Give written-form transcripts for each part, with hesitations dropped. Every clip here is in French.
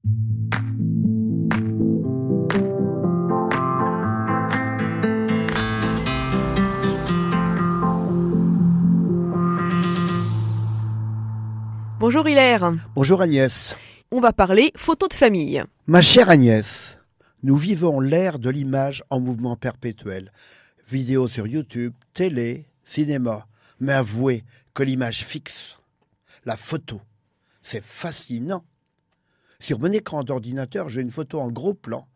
Bonjour Hilaire. Bonjour Agnès. On va parler photos de famille. Ma chère Agnès, nous vivons l'ère de l'image en mouvement perpétuel. Vidéos sur YouTube, télé, cinéma. Mais avouez que l'image fixe, la photo, c'est fascinant. Sur mon écran d'ordinateur, j'ai une photo en gros plan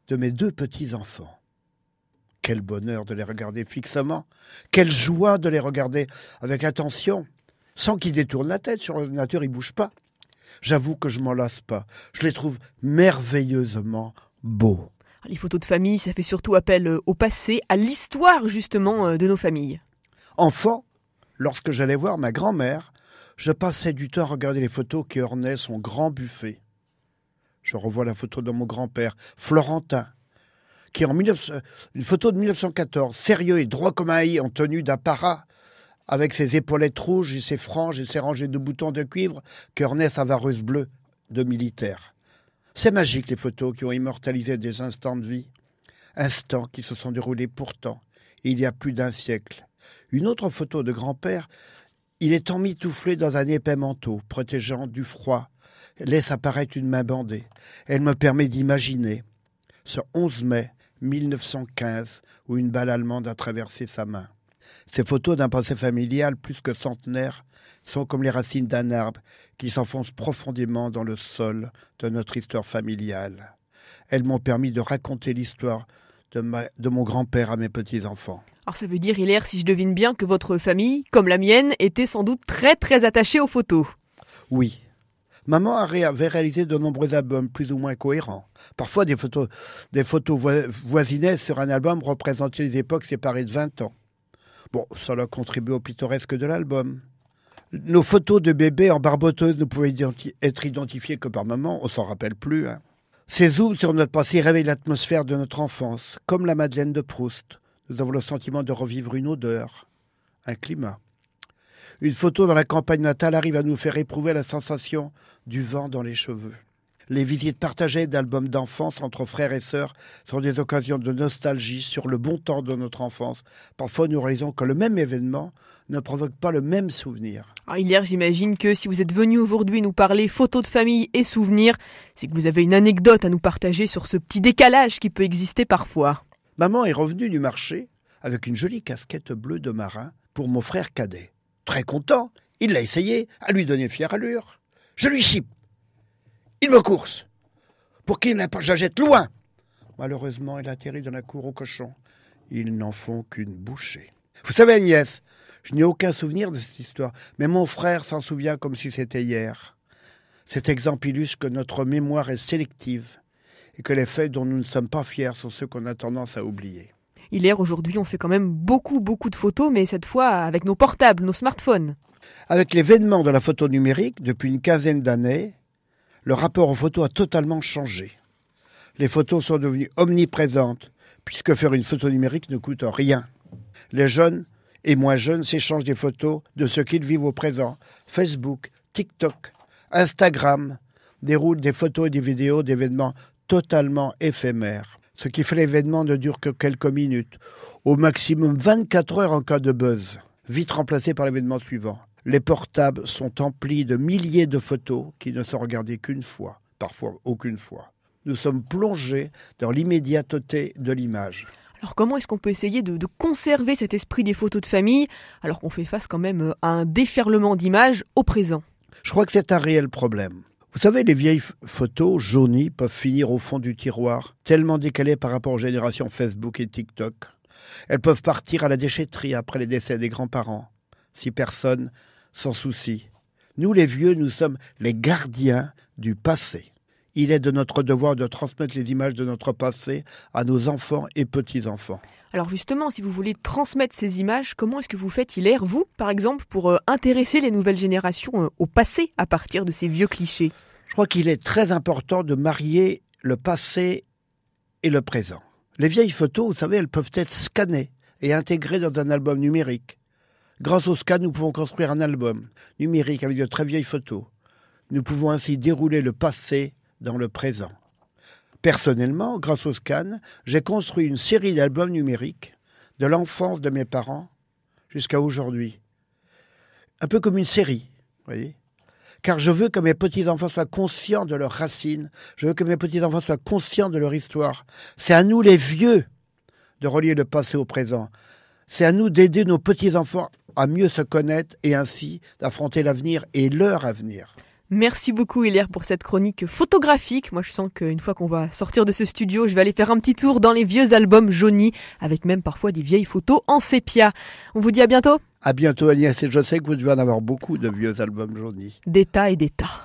de mes 2 petits-enfants. Quel bonheur de les regarder fixement. Quelle joie de les regarder avec attention. Sans qu'ils détournent la tête, sur l'ordinateur, ils ne bougent pas. J'avoue que je ne m'en lasse pas. Je les trouve merveilleusement beaux. Les photos de famille, ça fait surtout appel au passé, à l'histoire justement de nos familles. Enfant, lorsque j'allais voir ma grand-mère, je passais du temps à regarder les photos qui ornaient son grand buffet. Je revois la photo de mon grand-père, Florentin, qui une photo de 1914, sérieux et droit comme un i, en tenue d'apparat, avec ses épaulettes rouges et ses franges et ses rangées de boutons de cuivre qu'ornait sa vareuse bleue de militaire. C'est magique les photos qui ont immortalisé des instants de vie, instants qui se sont déroulés pourtant il y a plus d'un siècle. Une autre photo de grand-père, il est emmitouflé dans un épais manteau, protégeant du froid, laisse apparaître une main bandée. Elle me permet d'imaginer ce 11 mai 1915 où une balle allemande a traversé sa main. Ces photos d'un passé familial plus que centenaire sont comme les racines d'un arbre qui s'enfonce profondément dans le sol de notre histoire familiale. Elles m'ont permis de raconter l'histoire de mon grand-père à mes petits-enfants. Alors ça veut dire, Hilaire, si je devine bien, que votre famille, comme la mienne, était sans doute très très attachée aux photos. Oui. Maman avait réalisé de nombreux albums plus ou moins cohérents. Parfois, des photos voisinaient sur un album représentant les époques séparées de 20 ans. Bon, cela a contribué au pittoresque de l'album. Nos photos de bébés en barboteuse ne pouvaient être identifiées que par maman, on s'en rappelle plus. Ces zooms sur notre passé réveillent l'atmosphère de notre enfance, comme la Madeleine de Proust. Nous avons le sentiment de revivre une odeur, un climat. Une photo dans la campagne natale arrive à nous faire éprouver la sensation du vent dans les cheveux. Les visites partagées d'albums d'enfance entre frères et sœurs sont des occasions de nostalgie sur le bon temps de notre enfance. Parfois, nous réalisons que le même événement ne provoque pas le même souvenir. Hilaire, j'imagine que si vous êtes venu aujourd'hui nous parler photos de famille et souvenirs, c'est que vous avez une anecdote à nous partager sur ce petit décalage qui peut exister parfois. Maman est revenue du marché avec une jolie casquette bleue de marin pour mon frère cadet. Très content, il l'a essayé, à lui donner fière allure. Je lui chipe. Il me course pour qu'il ne la jette loin. Malheureusement, il atterrit dans la cour aux cochons. Ils n'en font qu'une bouchée. Vous savez, Agnès, je n'ai aucun souvenir de cette histoire, mais mon frère s'en souvient comme si c'était hier. Cet exemple illustre que notre mémoire est sélective et que les faits dont nous ne sommes pas fiers sont ceux qu'on a tendance à oublier. Hilaire, aujourd'hui, on fait quand même beaucoup de photos, mais cette fois avec nos portables, nos smartphones. Avec l'événement de la photo numérique, depuis une quinzaine d'années, le rapport aux photos a totalement changé. Les photos sont devenues omniprésentes, puisque faire une photo numérique ne coûte rien. Les jeunes et moins jeunes s'échangent des photos de ce qu'ils vivent au présent. Facebook, TikTok, Instagram déroulent des photos et des vidéos d'événements totalement éphémères. Ce qui fait l'événement ne dure que quelques minutes, au maximum 24 heures en cas de buzz, vite remplacé par l'événement suivant. Les portables sont emplis de milliers de photos qui ne sont regardées qu'une fois, parfois aucune fois. Nous sommes plongés dans l'immédiateté de l'image. Alors comment est-ce qu'on peut essayer de conserver cet esprit des photos de famille alors qu'on fait face quand même à un déferlement d'images au présent ? Je crois que c'est un réel problème. Vous savez, les vieilles photos jaunies peuvent finir au fond du tiroir, tellement décalées par rapport aux générations Facebook et TikTok. Elles peuvent partir à la déchetterie après les décès des grands-parents, si personne s'en soucie. Nous, les vieux, nous sommes les gardiens du passé. Il est de notre devoir de transmettre les images de notre passé à nos enfants et petits-enfants. Alors justement, si vous voulez transmettre ces images, comment est-ce que vous faites, Hilaire, vous, par exemple, pour intéresser les nouvelles générations au passé à partir de ces vieux clichés ? Je crois qu'il est très important de marier le passé et le présent. Les vieilles photos, vous savez, elles peuvent être scannées et intégrées dans un album numérique. Grâce au scan, nous pouvons construire un album numérique avec de très vieilles photos. Nous pouvons ainsi dérouler le passé dans le présent. Personnellement, grâce au scan, j'ai construit une série d'albums numériques de l'enfance de mes parents jusqu'à aujourd'hui. Un peu comme une série, vous voyez ? Car je veux que mes petits-enfants soient conscients de leurs racines. Je veux que mes petits-enfants soient conscients de leur histoire. C'est à nous, les vieux, de relier le passé au présent. C'est à nous d'aider nos petits-enfants à mieux se connaître et ainsi d'affronter l'avenir et leur avenir. Merci beaucoup Hilaire pour cette chronique photographique. Moi je sens qu'une fois qu'on va sortir de ce studio, je vais aller faire un petit tour dans les vieux albums jaunis, avec même parfois des vieilles photos en sépia. On vous dit à bientôt. À bientôt Agnès, et je sais que vous devez en avoir beaucoup de vieux albums jaunis. Des tas et des tas.